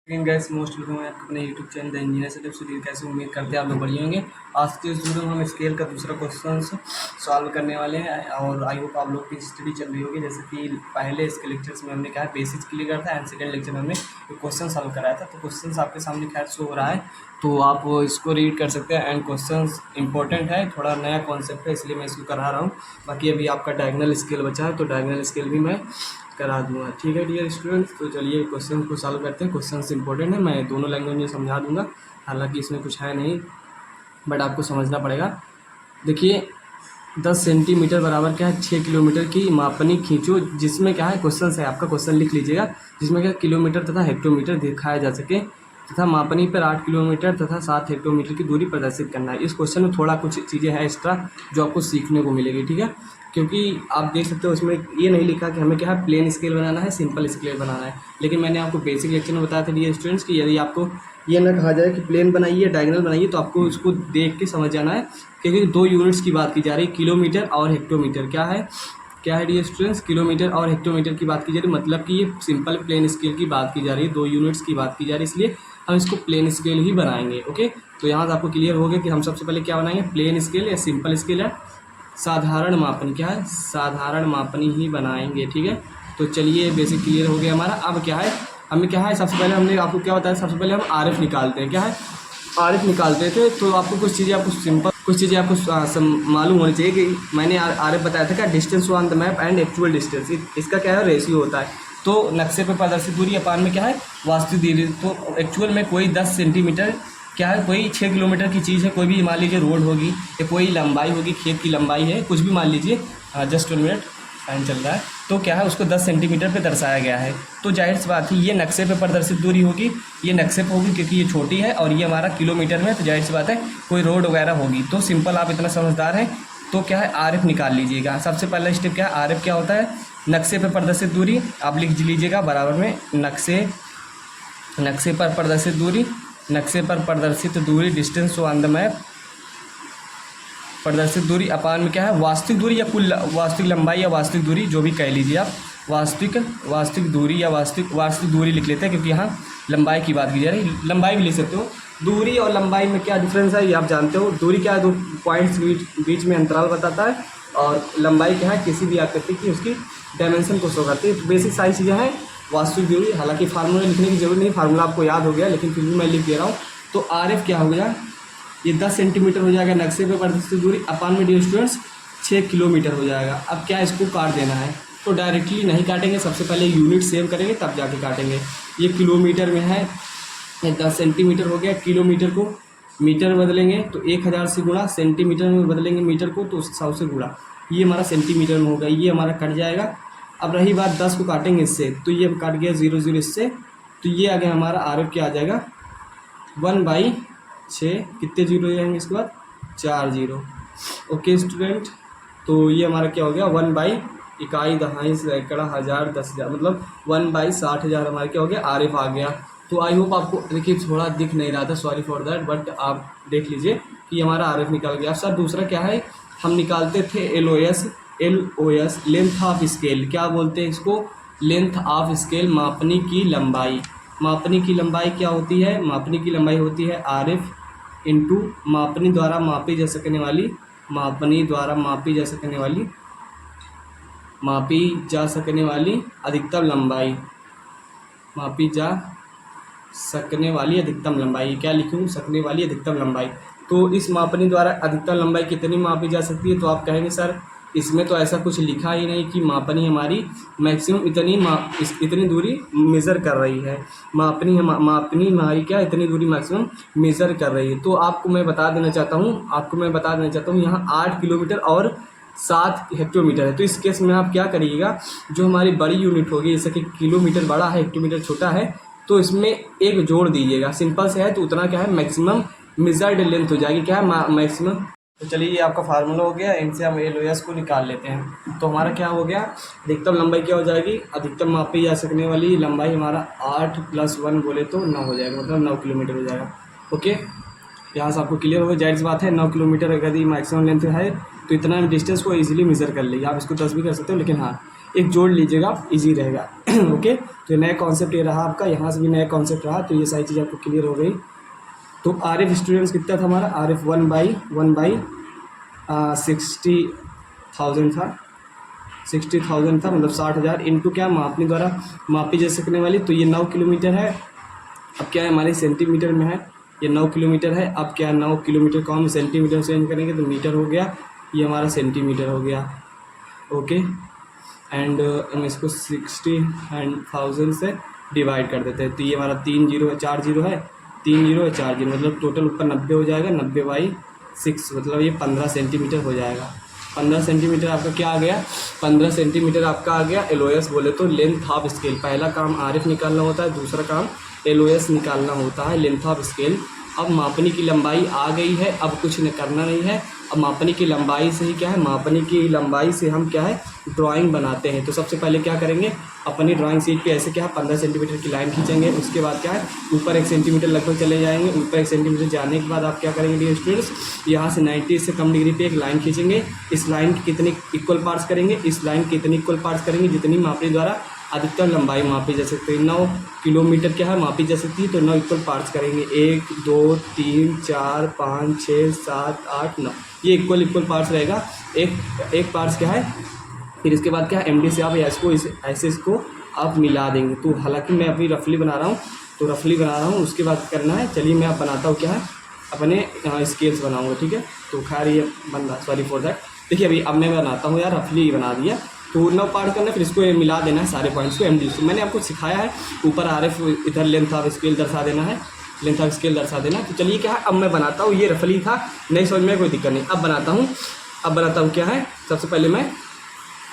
लेकिन gas most welcome है अपने यूट्यूब चैनल द इंजीनियर से सुधीर। कैसे उम्मीद करते हैं आप लोग बढ़िया होंगे। आज के इस वीडियो में हम स्केल का दूसरा क्वेश्चन सॉल्व करने वाले हैं और आई होप आप लोग की स्टडी चल रही होगी। जैसे कि पहले इसके लेक्चर्स में हमने कहा बेसिक्स क्लियर करा था एंड सेकंड लेक्चर में हमने क्वेश्चन सॉल्व कराया था। तो क्वेश्चन आपके सामने खैर शो हो रहा है, तो आप इसको रीड कर सकते हैं। एंड क्वेश्चन इंपॉर्टेंट है, थोड़ा नया कॉन्सेप्ट है इसलिए मैं इसको करा रहा हूँ। बाकी अभी आपका डायगोनल स्केल बचा है तो डायगोनल स्केल भी मैं करा दूंगा। ठीक है डियर स्टूडेंट्स, तो चलिए क्वेश्चन को सॉल्व करते हैं। क्वेश्चन इंपॉर्टेंट है, मैं दोनों लैंग्वेज में समझा दूंगा। हालांकि इसमें कुछ है नहीं बट आपको समझना पड़ेगा। देखिए 10 सेंटीमीटर बराबर क्या है 6 किलोमीटर की मापनी खींचो, जिसमें क्या है क्वेश्चन है आपका, क्वेश्चन लिख लीजिएगा। जिसमें क्या किलोमीटर तथा हेक्टोमीटर दिखाया जा सके तथा मापनी पर 8 किलोमीटर तथा 7 हेक्टोमीटर की दूरी प्रदर्शित करना है। इस क्वेश्चन में थोड़ा कुछ चीज़ें हैं एक्स्ट्रा जो आपको सीखने को मिलेगी। ठीक है, क्योंकि आप देख सकते हो उसमें ये नहीं लिखा कि हमें क्या है प्लेन स्केल बनाना है, सिंपल स्केल बनाना है। लेकिन मैंने आपको बेसिक लेक्चर में बताया था डियर स्टूडेंट्स कि यदि आपको ये ना कहा जाए कि प्लेन बनाइए डायगोनल बनाइए तो आपको इसको देख के समझ जाना है, क्योंकि दो यूनिट्स की बात की जा रही है, किलोमीटर और हेक्टोमीटर। क्या है डियर स्टूडेंट्स, किलोमीटर और हेक्टोमीटर की बात की जा रही है। मतलब कि ये सिंपल प्लेन स्केल की बात की जा रही है, दो यूनिट्स की बात की जा रही है, इसलिए हम इसको प्लेन स्केल ही बनाएंगे। ओके, तो यहाँ से आपको क्लियर हो गया कि हम सबसे पहले क्या बनाएंगे, प्लेन स्केल या सिंपल स्केल है साधारण मापन। क्या है, साधारण मापनी ही बनाएंगे। ठीक है, तो चलिए बेसिक क्लियर हो गया हमारा। अब क्या है, हमें क्या है सबसे पहले हमने आपको क्या बताया, सबसे पहले हम आरएफ निकालते हैं। क्या है, आरएफ निकालते थे। तो आपको कुछ चीज़ें आपको सिंपल कुछ चीज़ें आपको मालूम होनी चाहिए कि मैंने आरएफ बताया था क्या, distance on the map and actual distance. इसका क्या है रेशियो होता है। तो नक्शे पर प्रदर्शित दूरी अपान में क्या है वास्तविक दूरी। तो एक्चुअल में कोई 10 सेंटीमीटर क्या है, कोई 6 किलोमीटर की चीज़ है, कोई भी मान लीजिए रोड होगी या कोई लंबाई होगी, खेत की लंबाई है, कुछ भी मान लीजिए। जस्ट 1 मिनट टाइम चल रहा है। तो क्या है उसको 10 सेंटीमीटर पे दर्शाया गया है। तो जाहिर सी बात है ये नक्शे पे प्रदर्शित दूरी होगी, ये नक्शे पे होगी क्योंकि ये छोटी है और ये हमारा किलोमीटर में। तो जाहिर सी बात है कोई रोड वगैरह होगी। तो सिंपल आप इतना समझदार हैं तो क्या है आरएफ निकाल लीजिएगा। सबसे पहला स्टेप क्या है, आरएफ क्या होता है, नक्शे पे प्रदर्शित दूरी। आप लिख लीजिएगा बराबर में नक्शे पर प्रदर्शित दूरी, नक्शे पर प्रदर्शित दूरी डिस्टेंस ऑन द मैप, प्रदर्शित दूरी अपान में क्या है वास्तविक दूरी या कुल वास्तविक लंबाई या वास्तविक दूरी, जो भी कह लीजिए आप। वास्तविक दूरी या वास्तविक दूरी लिख लेते हैं क्योंकि यहाँ लंबाई की बात की जा रही है। लंबाई भी लिख सकते हो। दूरी और लंबाई में क्या डिफरेंस है ये आप जानते हो। दूरी क्या है, दो पॉइंट्स बीच में अंतराल बताता है, और लंबाई क्या है किसी भी आकृति की उसकी डायमेंशन को शो करती है। तो बेसिक सारी चीज़ें हैं वास्तविक दूरी। हालांकि फार्मूला लिखने की जरूरत नहीं, फार्मूला आपको याद हो गया, लेकिन फिर भी मैं लिख दे रहा हूँ। तो आरएफ क्या हो गया, ये 10 सेंटीमीटर हो जाएगा नक्शे पे प्रदर्शित दूरी अपान में डियर स्टूडेंट्स 6 किलोमीटर हो जाएगा। अब क्या इसको काट देना है, तो डायरेक्टली नहीं काटेंगे, सबसे पहले यूनिट सेव करेंगे तब जाके काटेंगे। ये किलोमीटर में है, ये 10 सेंटीमीटर हो गया। किलोमीटर को मीटर में बदलेंगे तो 1000 से गुणा, सेंटीमीटर में बदलेंगे मीटर को तो 100 से गुणा। ये हमारा सेंटीमीटर में होगा, ये हमारा कट जाएगा। अब रही बात 10 को काटेंगे इससे, तो ये कट गया 0 इससे, तो ये आ गया हमारा आरएफ क्या आ जाएगा 1/6। कितने जीरो जाएंगे इसके बाद 4 जीरो। ओके स्टूडेंट, तो ये हमारा क्या हो गया 1 इकाई दहाई सैकड़ा हज़ार 10,000, मतलब 1/60,000 हमारा क्या हो गया आरएफ आ गया। तो आई होप आपको देखिए थोड़ा दिख नहीं रहा था, सॉरी फॉर दैट, बट आप देख लीजिए कि हमारा आरएफ निकल गया। सर दूसरा क्या है, हम निकालते थे एलओएस लेंथ ऑफ स्केल। क्या बोलते हैं इसको, लेंथ ऑफ स्केल, मापनी की लंबाई। मापनी की लंबाई क्या होती है, मापनी की लंबाई होती है आरएफ इंटू मापनी द्वारा मापी जा सकने वाली, मापनी द्वारा मापी जा सकने वाली अधिकतम लंबाई, मापी जा सकने वाली अधिकतम लंबाई। क्या लिखूँ, सकने वाली अधिकतम लंबाई। तो इस मापनी द्वारा अधिकतम लंबाई कितनी मापी जा सकती है, तो आप कहेंगे सर इसमें तो ऐसा कुछ लिखा ही नहीं कि मापनी हमारी मैक्सिमम इतनी दूरी मेज़र कर रही है। मापनी हमारी क्या इतनी दूरी मैक्सिमम मेज़र कर रही है। तो आपको मैं बता देना चाहता हूँ यहाँ 8 किलोमीटर और 7 हेक्टोमीटर है। तो इस केस में आप क्या करिएगा, जो हमारी बड़ी यूनिट होगी, जैसे कि किलोमीटर बड़ा है हेक्टोमीटर छोटा है, तो इसमें एक जोड़ दीजिएगा। सिंपल से है तो उतना क्या है मैक्सिमम मेजर्ड लेंथ हो जाएगी। क्या है मैक्सिमम। तो चलिए ये आपका फार्मूला हो गया, इनसे हम एलओएस को निकाल लेते हैं। तो हमारा क्या हो गया, अधिकतम लंबाई क्या हो जाएगी, अधिकतम मापी जा सकने वाली लंबाई हमारा 8 + 1 बोले तो 9 हो जाएगा, मतलब 9 किलोमीटर हो जाएगा। ओके, यहाँ से आपको क्लियर हो गया। जाहिर सी बात है 9 किलोमीटर अगर मैक्सिमम लेंथ है तो इतना डिस्टेंस को ईजिली मेज़र कर लीजिए। आप इसको 10 भी कर सकते हो, लेकिन हाँ एक जोड़ लीजिएगा आप, ईजी रहेगा। ओके, तो नया कॉन्सेप्ट ये रहा आपका, यहाँ से भी नया कॉन्सेप्ट रहा, तो ये सारी चीज़ आपको क्लियर हो गई। तो RF स्टूडेंट्स कितना था हमारा, RF 1/60,000 था, 60,000 था, मतलब 60,000 इंटू क्या, मापनी द्वारा मापी जा सकने वाली, तो ये 9 किलोमीटर है। अब क्या है हमारे सेंटीमीटर में है, ये 9 किलोमीटर है। अब क्या 9 किलोमीटर को हम सेंटीमीटर से चेंज करेंगे तो मीटर हो गया, ये हमारा सेंटीमीटर हो गया। ओके, एंड हम इसको 60,000 से डिवाइड कर देते हैं, तो ये हमारा 3 जीरो है, 4 जीरो है, 3 जीरो है, 4 जीरो, मतलब टोटल ऊपर 90 हो जाएगा, 90/6, मतलब ये 15 सेंटीमीटर हो जाएगा। 15 सेंटीमीटर आपका क्या आ गया, 15 सेंटीमीटर आपका आ गया LOS बोले तो लेंथ ऑफ स्केल। पहला काम RF निकालना होता है, दूसरा काम LOS निकालना होता है, लेंथ ऑफ स्केल। अब मापनी की लंबाई आ गई है, अब कुछ करना नहीं है। अब मापनी की लंबाई से ही क्या है, मापनी की लंबाई से हम क्या है ड्राइंग बनाते हैं। तो सबसे पहले क्या करेंगे, अपनी ड्राइंग शीट पे ऐसे क्या है 15 सेंटीमीटर की लाइन खींचेंगे। उसके बाद क्या है ऊपर 1 सेंटीमीटर लगभग चले जाएंगे। ऊपर 1 सेंटीमीटर जाने के बाद आप क्या करेंगे डियर स्टूडेंट्स, यहाँ से 90 से कम डिग्री पे एक लाइन खींचेंगे। इस लाइन के कितने इक्वल पार्ट्स करेंगे, इस लाइन के कितने इक्वल पार्ट्स करेंगे, जितनी मापनी द्वारा अधिकतम लंबाई मापी जा सकती है। 9 किलोमीटर क्या है मापी जा सकती है, तो 9 इक्वल पार्ट्स करेंगे, 1 2 3 4 5 6 7 8 9, ये इक्वल पार्ट्स रहेगा। एक पार्ट्स क्या है, फिर इसके बाद क्या है MD से आप इसको ऐसे इसको आप मिला देंगे। तो हालांकि मैं अभी रफली बना रहा हूँ, तो रफली बना रहा हूँ, उसके बाद करना है। चलिए मैं आप बनाता हूँ क्या है, अपने स्केल्स बनाऊँगा, ठीक है। तो खैर ये बन रहा, सॉरी फॉर दैट। देखिए अभी अब मैं बनाता हूँ यार, रफली बना दिया। तो 9 पार्ट करना है, फिर इसको मिला देना है सारे पॉइंट्स को MD से। मैंने आपको सिखाया है, ऊपर RF इधर लेंथ ऑफ स्केल दर्शा देना है, लेंथ ऑफ स्केल दर्शा देना। तो चलिए क्या है अब मैं बनाता हूँ, ये रफली था, नहीं समझ में कोई दिक्कत नहीं। अब बनाता हूँ क्या है, सबसे पहले मैं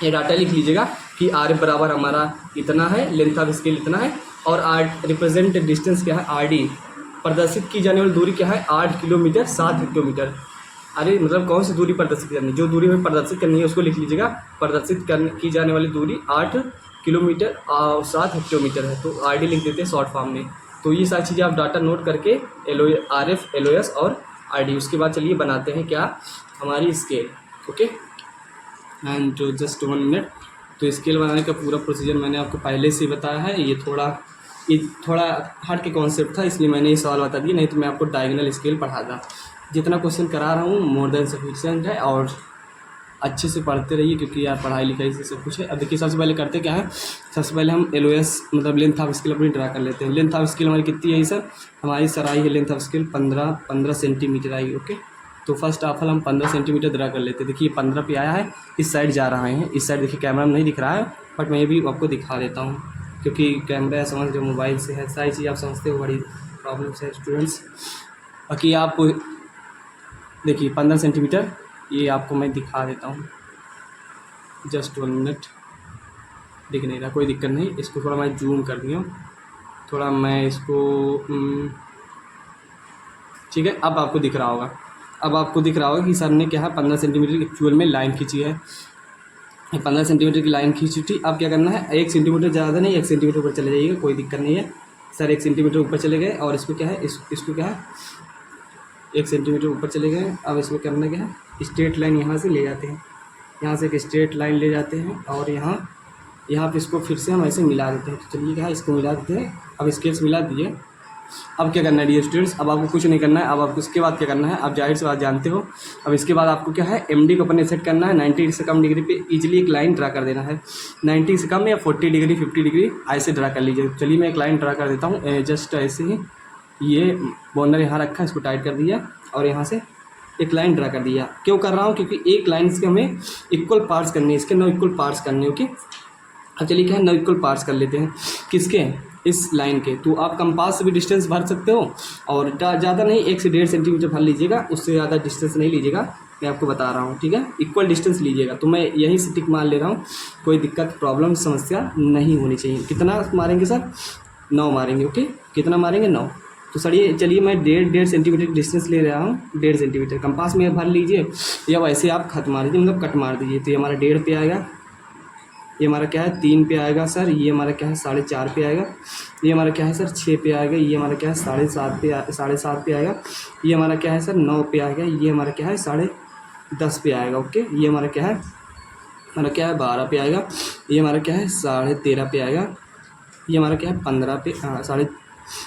ये डाटा लिख लीजिएगा कि RF बराबर हमारा इतना है, लेंथ ऑफ स्केल इतना है, और रिप्रेजेंट डिस्टेंस क्या है RD, प्रदर्शित की जाने वाली दूरी क्या है 8 किलोमीटर 7 हेक्टोमीटर। अरे मतलब कौन सी दूरी प्रदर्शित करनी, जो दूरी हमें प्रदर्शित करनी है उसको लिख लीजिएगा। प्रदर्शित की जाने वाली दूरी 8 किलोमीटर और 7 हेक्टोमीटर है, तो RD लिख देते हैं शॉर्ट फॉर्म में। तो ये सारी चीज़ें आप डाटा नोट करके RF LOS और RD, उसके बाद चलिए बनाते हैं क्या हमारी स्केल। ओके, एंड जो जस्ट 1 मिनट। तो स्केल बनाने का पूरा प्रोसीजर मैंने आपको पहले से बताया है। ये थोड़ा हट के कॉन्सेप्ट था, इसलिए मैंने ये सवाल बता दिया, नहीं तो मैं आपको डायगोनल स्केल पढ़ाता। जितना क्वेश्चन करा रहा हूँ मोर देन सफिशिएंट है, और अच्छे से पढ़ते रहिए, क्योंकि यार पढ़ाई लिखाई से सब कुछ है। अब देखिए सबसे पहले करते क्या है, सबसे पहले हम LOS मतलब लेंथ ऑफ स्केल अपनी ड्रा कर लेते हैं। लेंथ ऑफ स्केल हमारी कितनी आई सर, हमारी सर आई है length of scale 15 centimetre I. Okay, तो फर्स्ट ऑफ ऑल हम 15 सेंटीमीटर ड्रा कर लेते हैं। देखिए 15 पे आया है, इस साइड जा रहा है, इस साइड देखिए कैमरा में नहीं दिख रहा है, बट मैं भी आपको दिखा देता हूँ, क्योंकि कैमरा समझ जो मोबाइल से है, सारी चीज़ आप समझते हो, बड़ी प्रॉब्लम्स है स्टूडेंट्स। बाकी आप देखिए 15 सेंटीमीटर, ये आपको मैं दिखा देता हूँ, जस्ट 1 मिनट। दिख नहीं रहा, कोई दिक्कत नहीं, इसको थोड़ा मैं जूम कर दिया, थोड़ा मैं इसको ठीक है। अब आपको दिख रहा होगा, कि सर ने क्या है 15 सेंटीमीटर की एक्चुअल में लाइन खींची है। 15 सेंटीमीटर की लाइन खींची थी। अब क्या करना है, 1 सेंटीमीटर ज़्यादा नहीं, 1 सेंटीमीटर ऊपर चले जाइएगा, कोई दिक्कत नहीं है। सर 1 सेंटीमीटर ऊपर चले गए, और इसको क्या है, इसको क्या है 1 सेंटीमीटर ऊपर चले गए। अब इसको करना क्या है, स्ट्रेट लाइन यहाँ से ले जाते हैं, यहाँ से एक स्ट्रेट लाइन ले जाते हैं, और यहाँ पे इसको फिर से हम ऐसे मिला देते हैं। तो चलिए क्या है, इसको मिला देते हैं। अब स्केल्स मिला दिए। अब क्या करना है डियर स्टूडेंट्स, अब आपको कुछ नहीं करना है। अब आपको इसके बाद क्या करना है, आप जाहिर सी बात जानते हो। अब इसके बाद आपको क्या है, MD को अपने सेट करना है। 90 से कम डिग्री पे इजीली एक लाइन ड्रा कर देना है। 90 से कम या 40 डिग्री 50 डिग्री ऐसे ड्रा कर लीजिए। चलिए मैं एक लाइन ड्रा कर देता हूँ, जस्ट ऐसे ही। ये बॉर्डर यहाँ रखा है, इसको टाइट कर दिया, और यहाँ से एक लाइन ड्रा कर दिया। क्यों कर रहा हूँ, क्योंकि एक लाइन से हमें इक्वल पार्ट्स करने हैं, इसके 9 इक्वल पार्ट्स करने। ओके, अब चलिए क्या है 9 इक्वल पार्ट्स कर लेते हैं, किसके, इस लाइन के। तो आप कंपास से भी डिस्टेंस भर सकते हो, और ज़्यादा नहीं 1 से 1.5 सेंटीमीटर भर लीजिएगा, उससे ज़्यादा डिस्टेंस नहीं लीजिएगा, मैं आपको बता रहा हूँ, ठीक है। इक्वल डिस्टेंस लीजिएगा। तो मैं यहीं से टिक मार ले रहा हूँ, कोई दिक्कत प्रॉब्लम समस्या नहीं होनी चाहिए। कितना मारेंगे सर, 9 मारेंगे। ओके, कितना मारेंगे, 9। तो सर ये चलिए मैं 1.5 सेंटीमीटर डिस्टेंस ले रहा हूँ, 1.5 सेंटीमीटर। कंपास में भर लीजिए, या वैसे आप खत मार दीजिए, मतलब कट मार दीजिए। तो ये हमारा 1.5 पे आएगा, ये हमारा क्या है 3 पे आएगा सर, ये हमारा क्या है 4.5 पे आएगा, ये हमारा क्या है सर 6 पे आएगा, ये हमारा क्या है 7.5 पे आएगा, ये हमारा क्या है सर 9 पे आएगा, ये हमारा क्या है 10.5 पे आएगा। ओके, ये हमारा क्या है हमारा क्या है 12 पे आएगा, ये हमारा क्या है 13.5 पे आएगा, ये हमारा क्या है 15 पे, साढ़े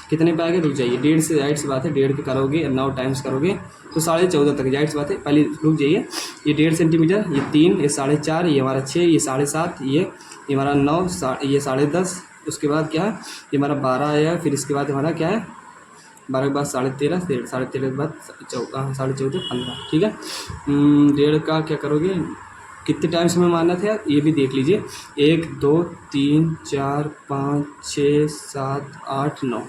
कितने पे आएगा, रुक जाइए, 1.5 से जाहिर सी बात है 1.5 के करोगे 9 टाइम्स करोगे तो 14.5 तक, जाहिर सी बात है, पहले रुक जाइए, ये 1.5 सेंटीमीटर, ये 3, ये 4.5, ये हमारा 6, ये 7.5, ये हमारा 9, ये 10.5, उसके बाद क्या है ये हमारा 12 आया, फिर इसके बाद हमारा क्या है 12 के बाद 13.5, 13.5 के बाद 14.5, 15, ठीक है। 1.5 का क्या करोगे, कितने टाइम्स में मारना था यार ये भी देख लीजिए, 1 2 3 4 5 6 7 8 9,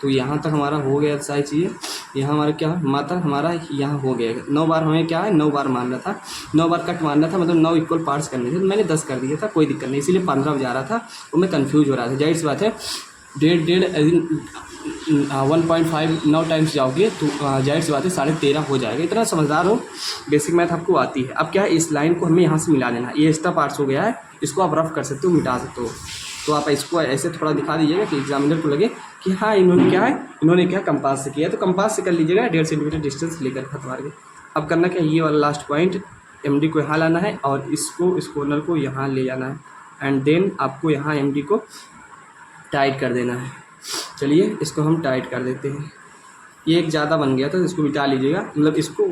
तो यहाँ तक हमारा हो गया सारी चीज़ें, यहाँ हमारा क्या मात्रा हमारा यहाँ हो गया, 9 बार हमें क्या है 9 बार मारना था, 9 बार कट मारना था, मतलब 9 इक्वल पार्ट्स करने थे, तो मैंने 10 कर दिया था, कोई दिक्कत नहीं, इसीलिए 15 बजा रहा था, वो मैं कन्फ्यूज हो रहा था, जाहिर सी बात है 1.5 9 टाइम्स जाओगे तो जाहिर सी बात है 13.5 हो जाएगा, इतना समझदार हो, बेसिक मैथ आपको आती है। अब क्या है इस लाइन को हमें यहाँ से मिला देना, ये एक्स्ट्रा पार्ट्स हो गया है, इसको आप रफ कर सकते हो, मिटा सकते हो, तो आप इसको ऐसे थोड़ा दिखा दीजिएगा कि एग्जामिनर को लगे कि हाँ इन्होंने क्या कंपास से किया, तो कंपास से कर लीजिएगा, 1.5 सेंटीमीटर डिस्टेंस लेकर खत मार के। अब करना क्या, ये वाला लास्ट पॉइंट MD को यहाँ लाना है और इसको इस कॉर्नर को यहाँ ले जाना है, एंड देन आपको यहाँ MD को टाइट कर देना है। चलिए इसको हम टाइट कर देते हैं, ये एक ज़्यादा बन गया था तो इसको मिटा लीजिएगा, मतलब इसको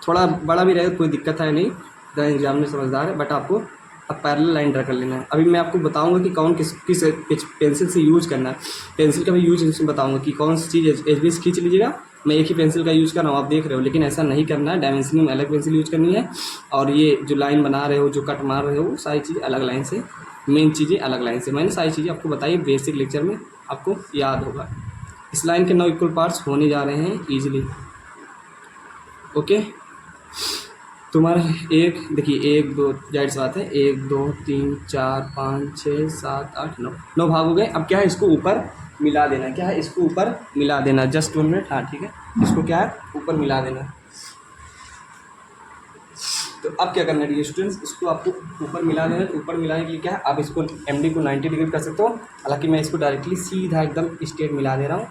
थोड़ा बड़ा भी रहेगा कोई दिक्कत है नहीं, एग्जामिनर समझदार है, बट आपको अब पैरेलल लाइन ड्रा कर लेना है। अभी मैं आपको बताऊंगा कि कौन किस पेंसिल से यूज़ करना है, पेंसिल का भी यूज इसमें बताऊंगा कि कौन सी चीज़ HB खींच लीजिएगा, मैं एक ही पेंसिल का यूज़ कर रहा हूँ आप देख रहे हो, लेकिन ऐसा नहीं करना है, डायमेंशनिंग में अलग पेंसिल यूज़ करनी है, और ये जो लाइन बना रहे हो जो कट मार रहे हो सारी चीज़ें अलग लाइन से, मेन चीज़ें अलग लाइन से, मैंने सारी चीज़ें आपको बताई बेसिक लेक्चर में, आपको याद होगा। इस लाइन के 9 इक्वल पार्ट्स होने जा रहे हैं ईजिली, ओके। तुम्हारा एक देखिए 1 2 जाहिर सी बात है 1 2 3 4 5 6 7 8 9 भाग हो गए। अब क्या है इसको ऊपर मिला देना, क्या है इसको ऊपर मिला देना, जस्ट 1 मिनट, हाँ ठीक है, इसको क्या है ऊपर मिला देना। तो अब क्या करना है स्टूडेंट्स, इसको आपको ऊपर मिला देना, तो ऊपर मिलाने के लिए क्या है आप इसको MD को 90 डिग्री कर सकते हो, हालांकि मैं इसको डायरेक्टली सीधा एकदम स्ट्रेट मिला दे रहा हूँ,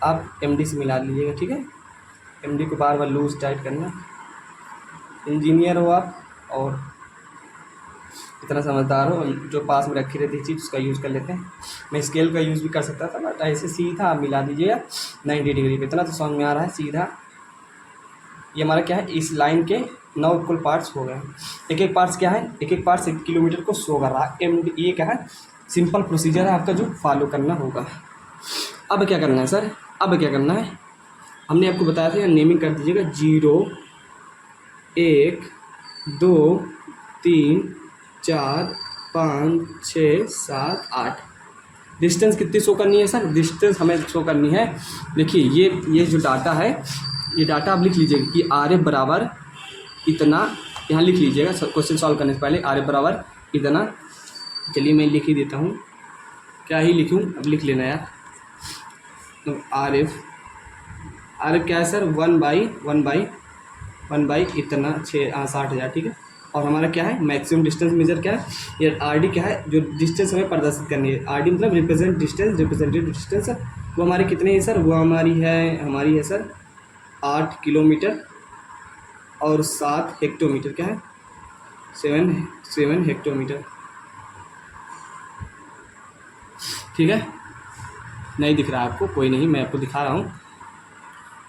आप MD से मिला लीजिएगा, ठीक है। MD को बार बार लूज टाइट करना, इंजीनियर हो आप और इतना समझदार हो, जो पास में रखी रहती चीज़ उसका यूज़ कर लेते हैं। मैं स्केल का यूज़ भी कर सकता था, बट ऐसे सीधा आप मिला दीजिएगा 90 डिग्री पे, इतना तो समझ में आ रहा है सीधा। ये हमारा क्या है इस लाइन के 9 इक्वल पार्ट्स हो गए, एक एक पार्ट्स क्या है, एक एक पार्ट्स 1 किलोमीटर को शो कर रहा है। MD ये क्या है सिंपल प्रोसीजर है आपका जो फॉलो करना होगा। अब क्या करना है सर, अब क्या करना है, हमने आपको बताया था, नेमिंग कर दीजिएगा 0 1 2 3 4 5 6 7 8। डिस्टेंस कितनी शो करनी है सर, डिस्टेंस हमें शो करनी है, देखिए ये जो डाटा है, ये डाटा आप लिख लीजिएगा कि RF बराबर इतना, यहाँ लिख लीजिएगा क्वेश्चन सॉल्व करने से पहले, RF बराबर इतना। चलिए मैं लिख ही देता हूँ, क्या ही लिखूँ, अब लिख लेना यार। तो RF क्या है सर 1 बाई इतना 60,000, ठीक है। और हमारा क्या है मैक्सिमम डिस्टेंस मेजर क्या है, ये RD क्या है जो डिस्टेंस हमें प्रदर्शित करनी है, RD मतलब रिप्रेजेंटेटिव डिस्टेंस, वो हमारी कितनी है सर, वो हमारी है सर 8 किलोमीटर और 7 हेक्टोमीटर, क्या है 7 हेक्टोमीटर, ठीक है। नहीं दिख रहा है आपको, कोई नहीं, मैं आपको दिखा रहा हूँ।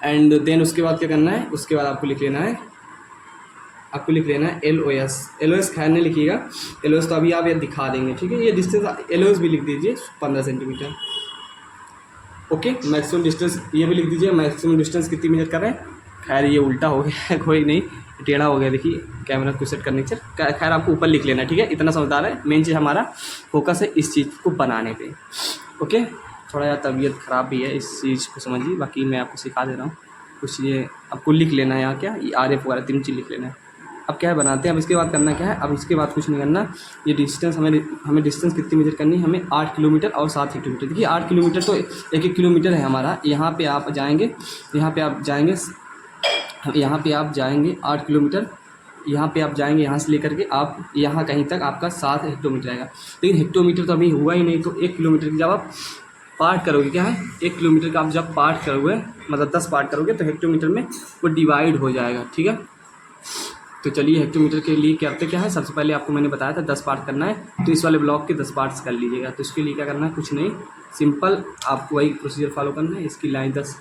एंड देन उसके बाद क्या करना है, उसके बाद आपको लिख लेना है LOS खैर नहीं लिखिएगा, LOS तो अभी आप ये दिखा देंगे, ठीक है। ये डिस्टेंस LOS भी लिख दीजिए 15 सेंटीमीटर, ओके। मैक्सिमम डिस्टेंस ये भी लिख दीजिए, मैक्सिमम डिस्टेंस कितनी मेजर कर रहे हैं, खैर ये उल्टा हो गया कोई नहीं, टेढ़ा हो गया, देखिए कैमरा को सेट करने से, खैर आपको ऊपर लिख लेना, ठीक है। इतना समझदार है, मेन चीज़ हमारा फोकस है इस चीज़ को बनाने पे, ओके। थोड़ा यार तबीयत ख़राब भी है, इस चीज़ को समझिए, बाकी मैं आपको सिखा दे रहा हूँ कुछ, ये आपको लिख लेना है यहाँ क्या, ये RF वगैरह 3 चीज़ लिख लेना है। अब क्या है बनाते हैं, अब इसके बाद करना क्या है, अब इसके बाद कुछ नहीं करना, ये डिस्टेंस हमें डिस्टेंस कितनी मेजर करनी है, हमें 8 किलोमीटर और 7 किलोमीटर। देखिए 8 किलोमीटर तो 1 किलोमीटर है हमारा, यहाँ पे आप जाएंगे 8 किलोमीटर, यहाँ पे आप जाएंगे, यहाँ से लेकर के आप यहाँ कहीं तक आपका 7 हेक्टोमीटर आएगा, लेकिन हेक्टोमीटर तो अभी हुआ ही नहीं, तो 1 किलोमीटर की जब आप पार्ट करोगे, क्या है 1 किलोमीटर का आप जब पार्ट करोगे, मतलब 10 पार्ट करोगे तो हेक्टोमीटर में वो डिवाइड हो जाएगा, ठीक है। तो चलिए हेक्टोमीटर के लिए करते क्या है, सबसे पहले आपको मैंने बताया था 10 पार्ट करना है, तो इस वाले ब्लॉक के 10 पार्ट्स कर लीजिएगा। तो इसके लिए क्या करना है, कुछ नहीं, सिंपल आपको वही प्रोसीजर फॉलो करना है। इसकी लाइन 10,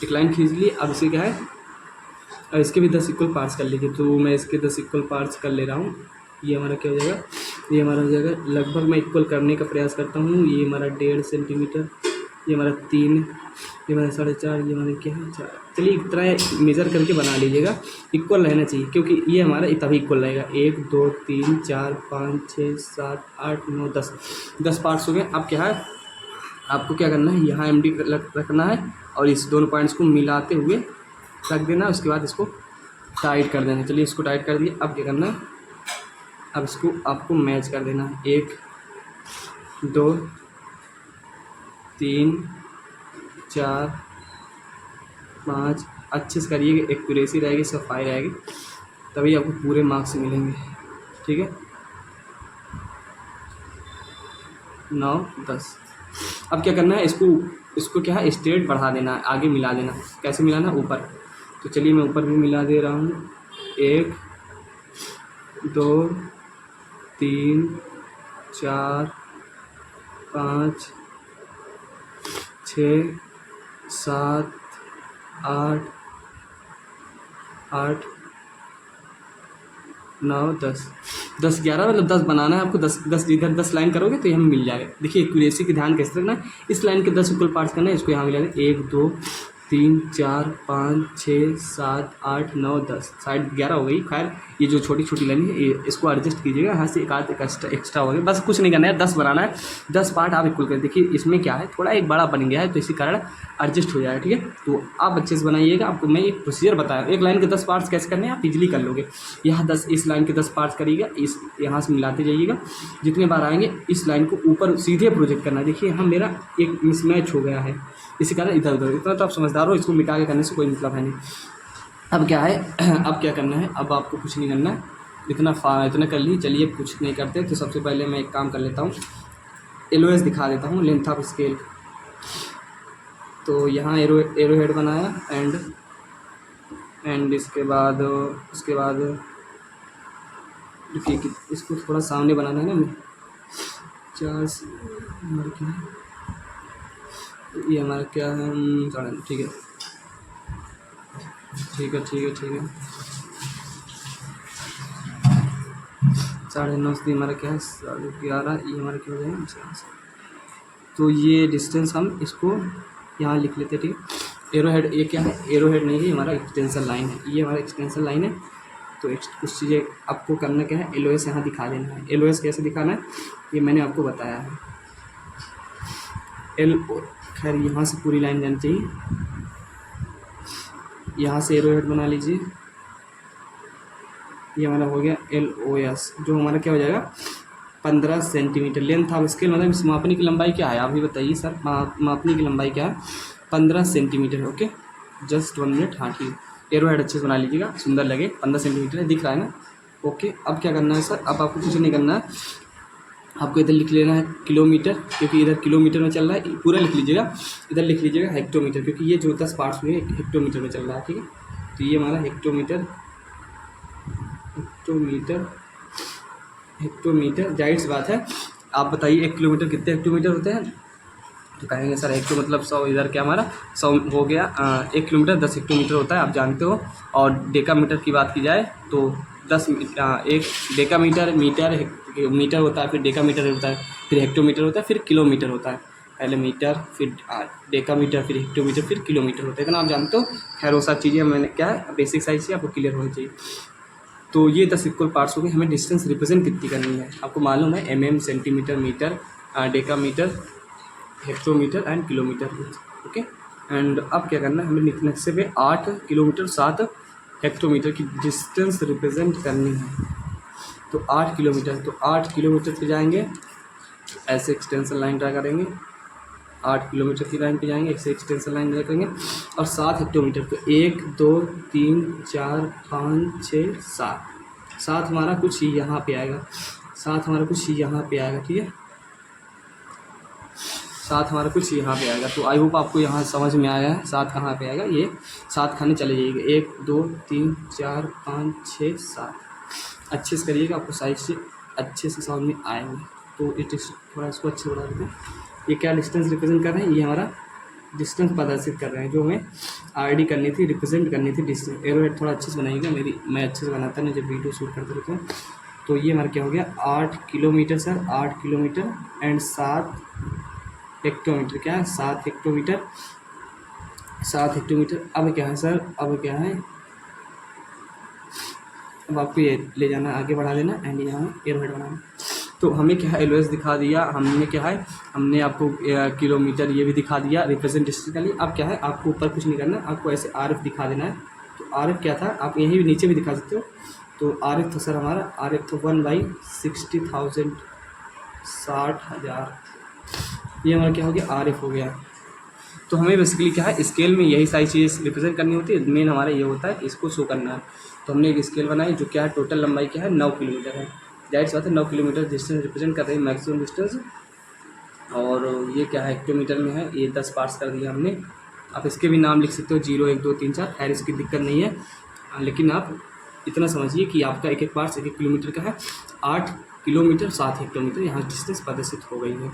एक लाइन खींच ली। अब इसे क्या है, और इसके भी 10 इक्वल पार्ट्स कर लीजिए। तो मैं इसके 10 इक्वल पार्ट्स कर ले रहा हूँ। ये हमारा क्या हो जाएगा, ये हमारा हो जाएगा लगभग, मैं इक्वल करने का प्रयास करता हूँ। ये हमारा 1.5 सेंटीमीटर, ये हमारा 3, ये हमारा 4.5, ये हमारा क्या है 4। चलिए एक तरह मेज़र करके बना लीजिएगा, इक्वल रहना चाहिए, क्योंकि ये हमारा तभी इक्वल रहेगा। 1 2 3 4 5 6 7 8 9 10, 10 पार्ट्स हो गए। अब क्या है, आपको क्या करना है, यहाँ MD रखना है और इस दोनों पॉइंट्स को मिलाते हुए रख देना। उसके बाद इसको टाइट कर देना। चलिए इसको टाइट कर दिए। अब क्या करना है, अब इसको आपको मैच कर देना है। 1 2 3 4 5, अच्छे से करिएगा, एक्यूरेसी रहेगी, सफाई रहेगी, तभी आपको पूरे मार्क्स मिलेंगे। ठीक है, 9 10। अब क्या करना है, इसको क्या है, स्ट्रेट बढ़ा देना है, आगे मिला देना। कैसे मिलाना, ऊपर। तो चलिए मैं ऊपर भी मिला दे रहा हूँ। 1 2 3 4 5 6 7 8 8 9 10, 10 11, मतलब 10 बनाना है आपको। 10 इधर 10 लाइन करोगे तो यहाँ मिल जाएगा। देखिए एक्यूरेसी की ध्यान कैसे रखना है, इस लाइन के 10 इक्वल पार्ट्स करना है, इसको यहाँ मिला दें। 1 2 3 4 5 6 7 8 9 10, साइड 11 हो गई। खैर ये जो छोटी छोटी लाइन है, ये इसको एडजस्ट कीजिएगा, यहाँ से एक आध एक्स्ट्रा हो गया, बस कुछ नहीं करना है। 10 बनाना है, 10 पार्ट आप इक्वल कर। देखिए इसमें क्या है, थोड़ा एक बड़ा बन गया है, तो इसी कारण एडजस्ट हो जाएगा। ठीक है, तो आप अच्छे से बनाइएगा। आपको मैं एक प्रोसीजर बताया, एक लाइन के 10 पार्ट्स कैसे करने हैं आप इजीली कर लोगे। यहाँ 10, इस लाइन के 10 पार्ट्स करिएगा, इस यहाँ से मिलाते जाइएगा। जितने बार आएंगे इस लाइन को ऊपर सीधे प्रोजेक्ट करना है। देखिए यहाँ मेरा एक मिसमैच हो गया है, इसी कारण इधर उधर। इतना तो आप समझदार हो, इसको मिटा के करने से कोई मतलब है नहीं। अब क्या है, अब क्या करना है, अब आपको कुछ नहीं करना है, इतना कर ली। चलिए कुछ नहीं करते, तो सबसे पहले मैं एक काम कर लेता हूँ, LOS दिखा देता हूँ, लेंथ ऑफ स्केल। तो यहाँ एरो हेड बनाया, एंड इसके बाद देखिए कि इसको थोड़ा सामने बनाना है ना। 4 ये हमारा क्या है, ठीक है ठीक है ठीक है ठीक है 9:30 हमारा क्या है, 11:30, ये हमारा क्या हो जाएगा। तो ये डिस्टेंस हम इसको यहाँ लिख लेते। ठीक है, एरो हेड, ये क्या है, एरो हेड नहीं है, हमारा एक्सटेंशन लाइन है, ये हमारा एक्सटेंशन लाइन है। तो कुछ चीज़ें आपको करना क्या है, LOS यहाँ दिखा देना है। LOS कैसे दिखाना है, ये मैंने आपको बताया है। खैर यहाँ से पूरी लाइन जानी चाहिए, यहाँ से एरो हेड बना लीजिए। ये हमारा हो गया LOS, जो हमारा क्या हो जाएगा 15 सेंटीमीटर। लेंथ ऑफ स्केल मतलब इस मापनी की लंबाई क्या है, आप भी बताइए सर, मापनी की लंबाई क्या है, 15 सेंटीमीटर। Okay, just 1 minute. हाँ ठीक है, एरो हेड अच्छे से बना लीजिएगा, सुंदर लगे। 15 सेंटीमीटर है, दिख रहा है ना। ओके, अब क्या करना है सर, अब आपको कुछ नहीं करना है, आपको इधर लिख लेना है किलोमीटर, क्योंकि इधर किलोमीटर में चल रहा है। पूरा लिख लीजिएगा, इधर लिख लीजिएगा हेक्टोमीटर, क्योंकि ये जो 10 पार्ट्स हुए हेक्टोमीटर में चल रहा है। ठीक है, तो ये हमारा हेक्टोमीटर जाहिर सी बात है। आप बताइए 1 किलोमीटर कितने हेक्टोमीटर होते हैं, तो कहेंगे सर 1 मतलब 100, इधर क्या हमारा 100 हो गया। 1 किलोमीटर 10 हेक्टोमीटर होता है, आप जानते हो। और डेकामीटर की बात की जाए तो 1 डेकामीटर मीटर होता है, फिर डेकामीटर होता है, फिर हेक्टोमीटर होता है, फिर किलोमीटर होता है। पहले मीटर, फिर डेकामीटर, फिर हेक्टोमीटर, फिर किलोमीटर होता है, इतना आप जानते हो। खैर वो सब चीज़ें मैंने क्या है बेसिक साइज से आपको क्लियर होनी चाहिए। तो ये 10 इक्वल पार्ट्स हो गए। हमें डिस्टेंस रिप्रेजेंट कितनी करनी है, आपको मालूम है, mm, centimetre, metre, decametre, hectometre and kilometre. Okay, and अब क्या करना है, हमें नक्शे पे 8 किलोमीटर 7 हेक्टोमीटर की डिस्टेंस रिप्रेजेंट करनी है। तो 8 किलोमीटर, तो 8 किलोमीटर पे जाएंगे, ऐसे एक्सटेंशन लाइन ड्रा करेंगे। 8 किलोमीटर की लाइन पे जाएंगे, ऐसे एक्सटेंशन लाइन ड्रा करेंगे। और 7 हेक्टोमीटर, तो 1 2 3 4 5 6 7 हमारा कुछ यहाँ पे आएगा, 7 हमारा कुछ यहाँ पे आएगा। ठीक है, सात हमारा कुछ यहाँ पे आएगा। तो आई होप आपको यहाँ समझ में आया है। सात कहाँ पे आएगा, ये सात खाने चले जाइएगा, 1 2 3 4 5 6 7। अच्छे से करिएगा, आपको साइड से अच्छे से समझ में आएंगे। तो इट थोड़ा इसको अच्छे बढ़ा देते हैं। ये क्या डिस्टेंस रिप्रेजेंट कर रहे हैं, ये हमारा डिस्टेंस प्रदर्शित कर रहे हैं जो हमें आरडी करनी थी, रिप्रेजेंट करनी थी डिस्टेंस। एरोहेड थोड़ा अच्छे से बनाइएगा, मैं अच्छे से बनाता नहीं जब वीडियो शूट करते रहता हूँ। तो ये हमारा क्या हो गया, 8 kilometre sir, 8 kilometre and 7 hectometre. क्या है, 7 हेक्टोमीटर, 7 हेक्टोमीटर। अब क्या है सर, अब क्या है, अब आपको ये ले जाना, आगे बढ़ा देना एंड यहाँ एरोहेड बनाना। तो हमें क्या है, एलओएस दिखा दिया हमने, क्या है हमने आपको किलोमीटर ये भी दिखा दिया रिप्रेजेंटेशनली। अब क्या है, आपको ऊपर कुछ नहीं करना, आपको ऐसे आरएफ दिखा देना है। तो आरएफ क्या था, आप यहीं भी नीचे भी दिखा सकते हो। तो आरएफ था सर हमारा, आरएफ तो 1/60,000, 60,000। ये हमारा क्या हो गया, आरएफ हो गया। तो हमें बेसिकली क्या है, स्केल में यही सारी चीज़ें रिप्रेजेंट करनी होती है। मेन हमारा ये होता है कि इसको शो करना है। तो हमने एक स्केल बनाई जो क्या है, टोटल लंबाई क्या है, 9 किलोमीटर है। जाहिर सी बात है, 9 किलोमीटर डिस्टेंस रिप्रेजेंट कर रही है, मैक्सिमम डिस्टेंस। और ये क्या है, हेक्टोमीटर में है। ये 10 पार्ट्स कर दिया हमने। आप इसके भी नाम लिख सकते हो, 0 1 2 3 4। खैर इसकी दिक्कत नहीं है, लेकिन आप इतना समझिए कि आपका एक एक पार्ट्स 1 किलोमीटर का है। 8 किलोमीटर 7 हेक्टोमीटर यहाँ डिस्टेंस प्रदर्शित हो गई है।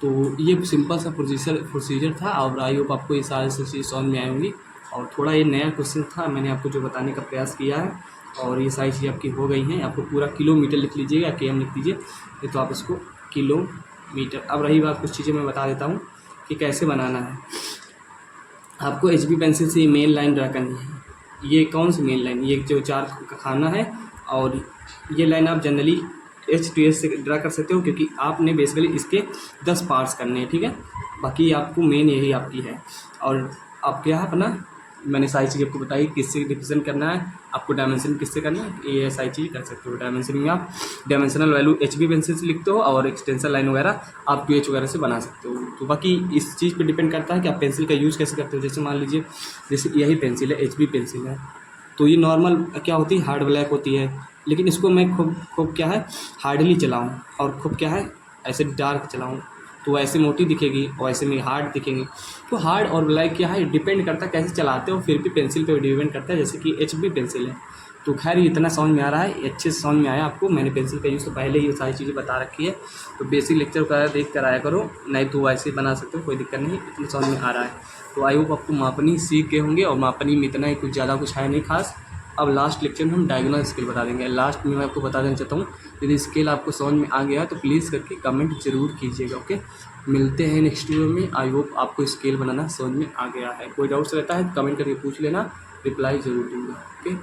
तो ये सिंपल सा प्रोसीजर था। और आई होप आपको ये सारी चीज़ समझ में आई होंगी। और थोड़ा ये नया क्वेश्चन था, मैंने आपको जो बताने का प्रयास किया है। और ये सारी चीज़ें आपकी हो गई हैं। आपको पूरा किलोमीटर लिख लीजिएगा, केएम लिख दीजिए, ये तो आप इसको किलोमीटर। अब रही बात, कुछ चीज़ें मैं बता देता हूँ कि कैसे बनाना है। आपको एचबी पेंसिल से मेन लाइन ड्रा करनी है। ये कौन सी मेन लाइन, ये जो 4 का खाना है। और ये लाइन आप जनरली H2S से ड्रा कर सकते हो, क्योंकि आपने बेसिकली इसके 10 पार्ट्स करने हैं, ठीक है। बाकी आपको मेन यही आपकी है। और आप क्या है अपना, मैंने सारी चीज़ आपको बताई किससे रिप्रेजेंट करना है, आपको डायमेंशन किससे करना है, ये सारी चीज़ कर सकते हो। डायमेंशन में आप डायमेंशनल वैल्यू HB पेंसिल से लिखते हो, और एक्सटेंशन लाइन वगैरह आप 2H वगैरह से बना सकते हो। तो बाकी इस चीज़ पे डिपेंड करता है कि आप पेंसिल का यूज़ कैसे करते हो। जैसे मान लीजिए, जैसे यही पेंसिल है, HB पेंसिल है, तो ये नॉर्मल क्या होती है, हार्ड ब्लैक होती है। लेकिन इसको मैं खूब क्या है, हार्डली चलाऊँ, और खूब क्या है, ऐसे डार्क चलाऊँ, तो ऐसे मोटी दिखेगी और ऐसे में हार्ड दिखेंगी। तो हार्ड और ब्लैक क्या है, डिपेंड करता है कैसे चलाते हो, फिर भी पेंसिल पे डिपेंड करता है। जैसे कि HB पेंसिल है। तो खैर इतना समझ में आ रहा है, अच्छे से समझ में आया आपको। मैंने पेंसिल का यूज़ तो पहले ही सारी चीज़ें बता रखी है। तो बेसिक लेक्चर का देख कर आया करो, नहीं तो वैसे बना सकते हो, कोई दिक्कत नहीं, इतना समझ में आ रहा है। तो आई होप आपको मापनी सीख गए होंगे। और मापनी में इतना ही, कुछ ज़्यादा कुछ है नहीं खास। अब लास्ट लेक्चर में हम डायगोनल स्केल बता देंगे। लास्ट में मैं आपको बता देना चाहता हूँ, यदि स्केल आपको समझ में आ गया तो प्लीज़ करके कमेंट ज़रूर कीजिएगा। ओके, मिलते हैं नेक्स्ट वीडियो में। आई होप आपको स्केल बनाना समझ में आ गया है। कोई डाउट्स रहता है तो कमेंट करके पूछ लेना, रिप्लाई ज़रूर दूँगा। ओके।